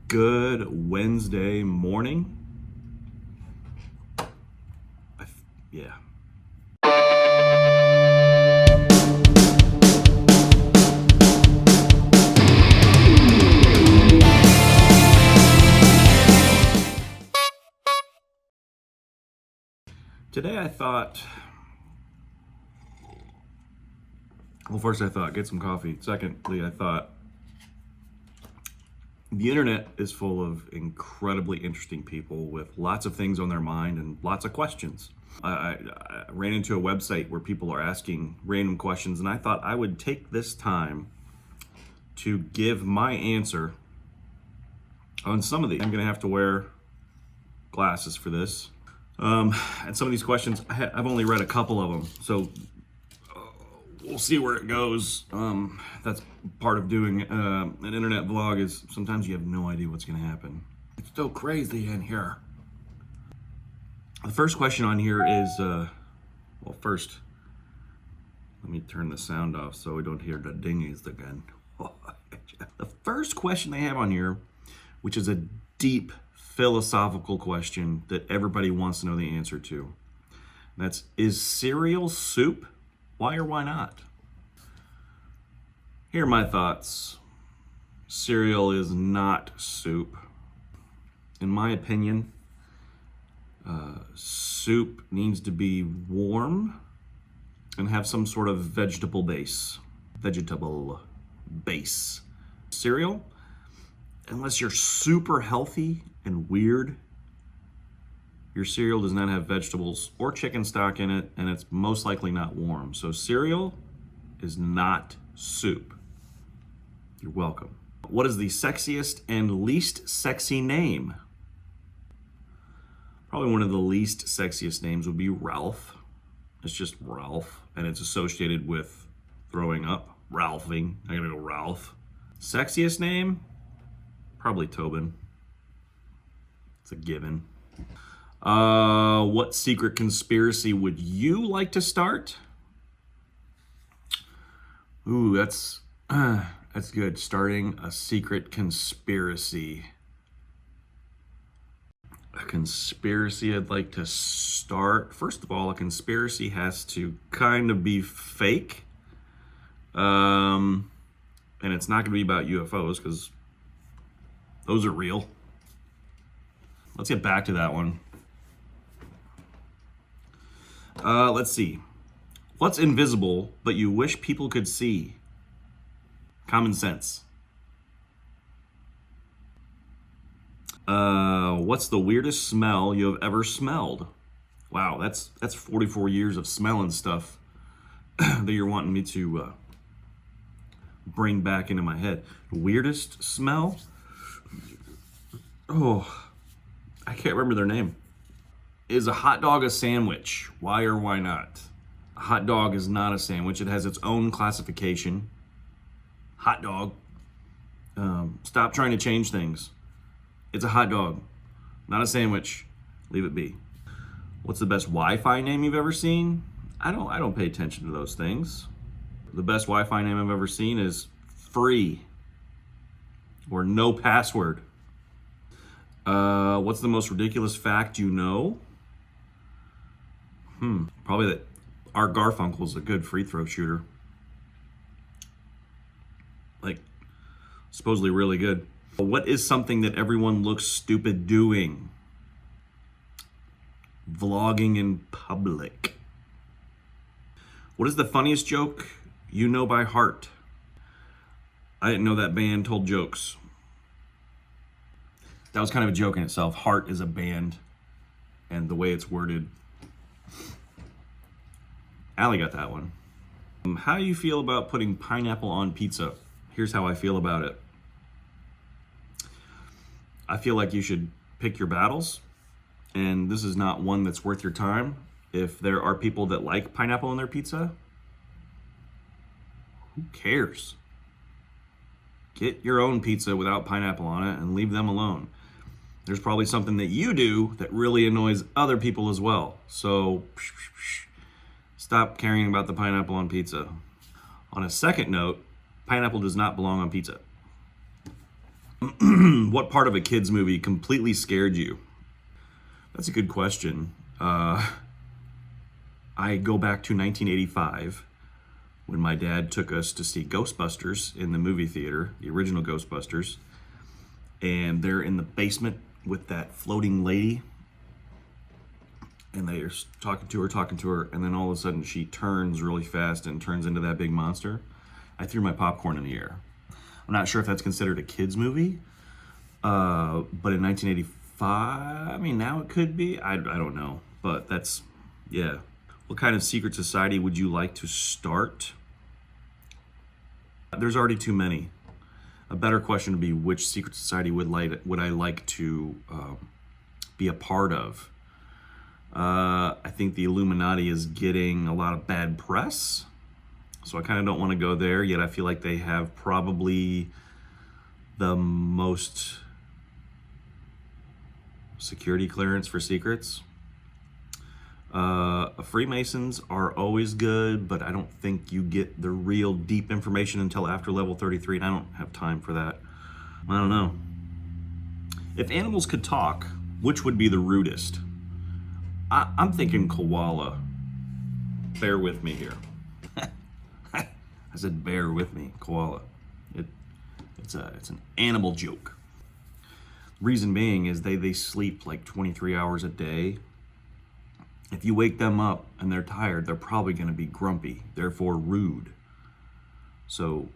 Good Wednesday morning. Yeah. Today I thought, first I thought, get some coffee. Secondly, I thought, the internet is full of incredibly interesting people with lots of things on their mind and lots of questions. I ran into a website where people are asking random questions, and I thought I would take this time to give my answer on some of these. I'm going to have to wear glasses for this. And some of these questions, I've only read a couple of them, so we'll see where it goes. That's part of doing an internet vlog, is sometimes you have no idea what's going to happen. It's so crazy in here. The first question on here is, first, let me turn the sound off so we don't hear the dingies again. The first question they have on here, which is a deep philosophical question that everybody wants to know the answer to. Is cereal soup? Why or why not? Here are my thoughts. Cereal is not soup. In my opinion, soup needs to be warm and have some sort of vegetable base. Cereal, unless you're super healthy and weird, your cereal does not have vegetables or chicken stock in it, and it's most likely not warm. So cereal is not soup. You're welcome. What is the sexiest and least sexy name? Probably one of the least sexiest names would be Ralph. It's just Ralph, and it's associated with throwing up. Ralphing. I'm gonna go Ralph. Sexiest name? Probably Tobin. It's a given. What secret conspiracy would you like to start? Ooh, that's good. Starting a secret conspiracy. A conspiracy I'd like to start. First of all, a conspiracy has to kind of be fake. And it's not going to be about UFOs because those are real. Let's get back to that one. Let's see. What's invisible but you wish people could see? Common sense. What's the weirdest smell you have ever smelled? Wow, that's 44 years of smelling stuff that you're wanting me to bring back into my head. Weirdest smell? Oh, I can't remember their name. Is a hot dog a sandwich? Why or why not? A hot dog is not a sandwich. It has its own classification. Hot dog. Stop trying to change things. It's a hot dog, not a sandwich. Leave it be. What's the best Wi-Fi name you've ever seen? I don't pay attention to those things. The best Wi-Fi name I've ever seen is free or no password. What's the most ridiculous fact you know? Probably that Art Garfunkel's a good free throw shooter. Like, supposedly really good. What is something that everyone looks stupid doing? Vlogging in public. What is the funniest joke you know by heart? I didn't know that band told jokes. That was kind of a joke in itself. Heart is a band, and the way it's worded. Allie got that one. How do you feel about putting pineapple on pizza? Here's how I feel about it. I feel like you should pick your battles, and this is not one that's worth your time. If there are people that like pineapple on their pizza, who cares? Get your own pizza without pineapple on it and leave them alone. There's probably something that you do that really annoys other people as well. So stop caring about the pineapple on pizza. On a second note, pineapple does not belong on pizza. What part of a kid's movie completely scared you? That's a good question. I go back to 1985 when my dad took us to see Ghostbusters in the movie theater, the original Ghostbusters. And they're in the basement with that floating lady. And they're talking to her, and then all of a sudden she turns really fast and turns into that big monster. I threw my popcorn in the air. I'm not sure if that's considered a kid's movie, but in 1985, I mean, now it could be. I don't know, but that's, yeah. What kind of secret society would you like to start? There's already too many. A better question would be, which secret society would I like to be a part of? I think the Illuminati is getting a lot of bad press, so I kind of don't want to go there, yet I feel like they have probably the most security clearance for secrets. Freemasons are always good, but I don't think you get the real deep information until after level 33, and I don't have time for that. I don't know. If animals could talk, which would be the rudest? I'm thinking koala. Bear with me here. I said bear with me, koala. It's an animal joke. Reason being is they sleep like 23 hours a day. If you wake them up and they're tired, they're probably going to be grumpy, therefore rude. So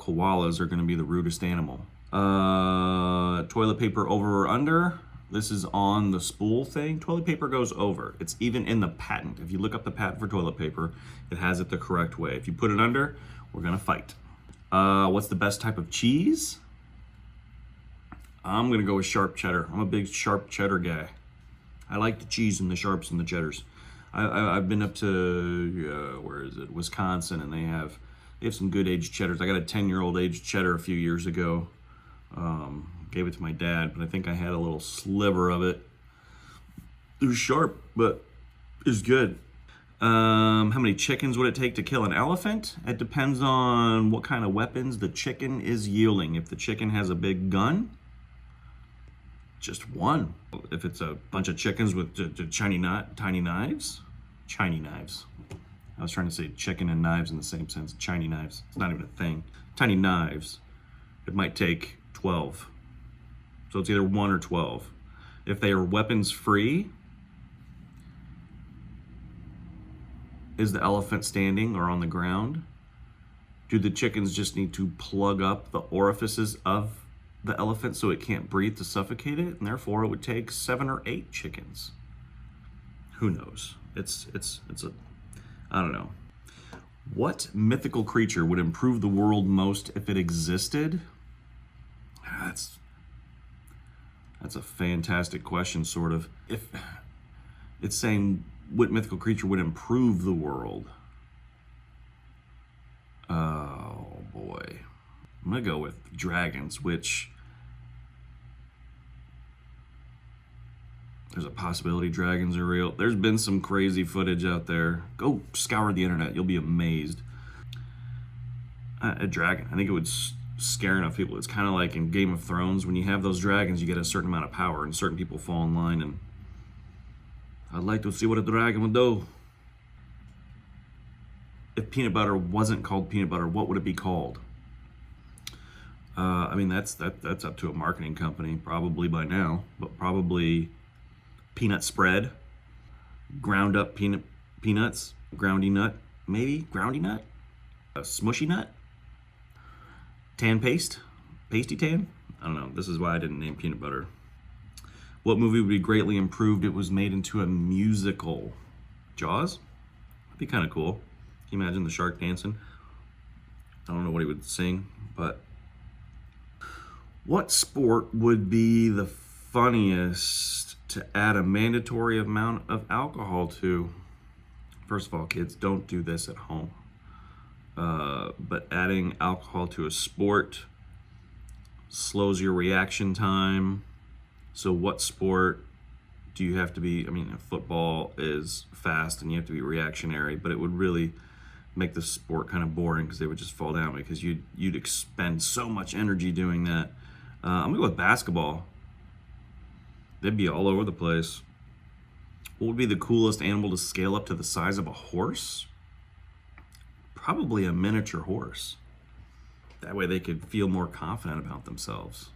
koalas are going to be the rudest animal. Toilet paper over or under? This is on the spool thing. Toilet paper goes over. It's even in the patent. If you look up the patent for toilet paper, it has it the correct way. If you put it under, we're gonna fight. What's the best type of cheese? I'm gonna go with sharp cheddar. I'm a big sharp cheddar guy. I like the cheese and the sharps and the cheddars. I've been up to, where is it? Wisconsin, and they have some good aged cheddars. I got a 10-year-old aged cheddar a few years ago. Gave it to my dad, but I think I had a little sliver of it. It was sharp, but it was good. How many chickens would it take to kill an elephant? It depends on what kind of weapons the chicken is yielding. If the chicken has a big gun, just one. If it's a bunch of chickens with tiny knives. I was trying to say chicken and knives in the same sense. Tiny knives. It's not even a thing. Tiny knives. It might take 12. So it's either 1 or 12. If they are weapons free, is the elephant standing or on the ground? Do the chickens just need to plug up the orifices of the elephant so it can't breathe to suffocate it? And therefore it would take 7 or 8 chickens. Who knows? It's I don't know. What mythical creature would improve the world most if it existed? That's a fantastic question, sort of. If it's saying what mythical creature would improve the world. Oh boy. I'm gonna go with dragons, which there's a possibility dragons are real. There's been some crazy footage out there. Go scour the internet, you'll be amazed. A dragon, I think it would scare enough people. It's kind of like in Game of Thrones, when you have those dragons, you get a certain amount of power, and certain people fall in line, and I'd like to see what a dragon would do. If peanut butter wasn't called peanut butter, what would it be called? I mean, that's up to a marketing company, probably by now, but probably peanut spread, ground up peanuts, groundy nut, maybe groundy nut, a smushy nut, tan paste, pasty tan. I don't know. This is why I didn't name peanut butter. What movie would be greatly improved? It was made into a musical. Jaws? That'd be kind of cool. Can you imagine the shark dancing? I don't know what he would sing, but what sport would be the funniest to add a mandatory amount of alcohol to? First of all, kids, don't do this at home. But adding alcohol to a sport slows your reaction time. So what sport do you have to be? I mean, football is fast and you have to be reactionary, but it would really make the sport kind of boring because they would just fall down because you'd expend so much energy doing that. I'm gonna go with basketball. They'd be all over the place. What would be the coolest animal to scale up to the size of a horse? Probably a miniature horse. That way they could feel more confident about themselves.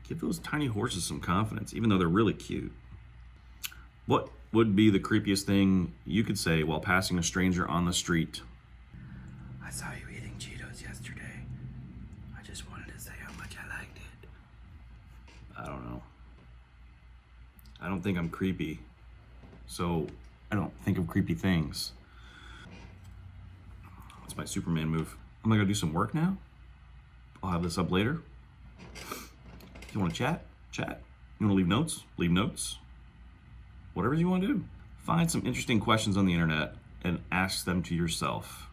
Give those tiny horses some confidence, even though they're really cute. What would be the creepiest thing you could say while passing a stranger on the street? I saw you eating Cheetos yesterday. I just wanted to say how much I liked it. I don't know. I don't think I'm creepy, so I don't think of creepy things. That's my Superman move. I'm gonna go do some work now. I'll have this up later. If you want to chat, chat. You want to leave notes? Leave notes. Whatever you want to do. Find some interesting questions on the internet and ask them to yourself.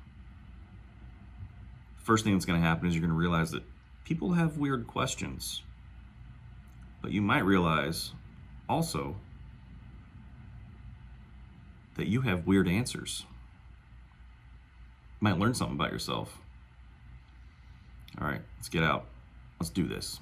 First thing that's going to happen is you're going to realize that people have weird questions. But you might realize also that you have weird answers. You might learn something about yourself. All right, let's get out. Let's do this.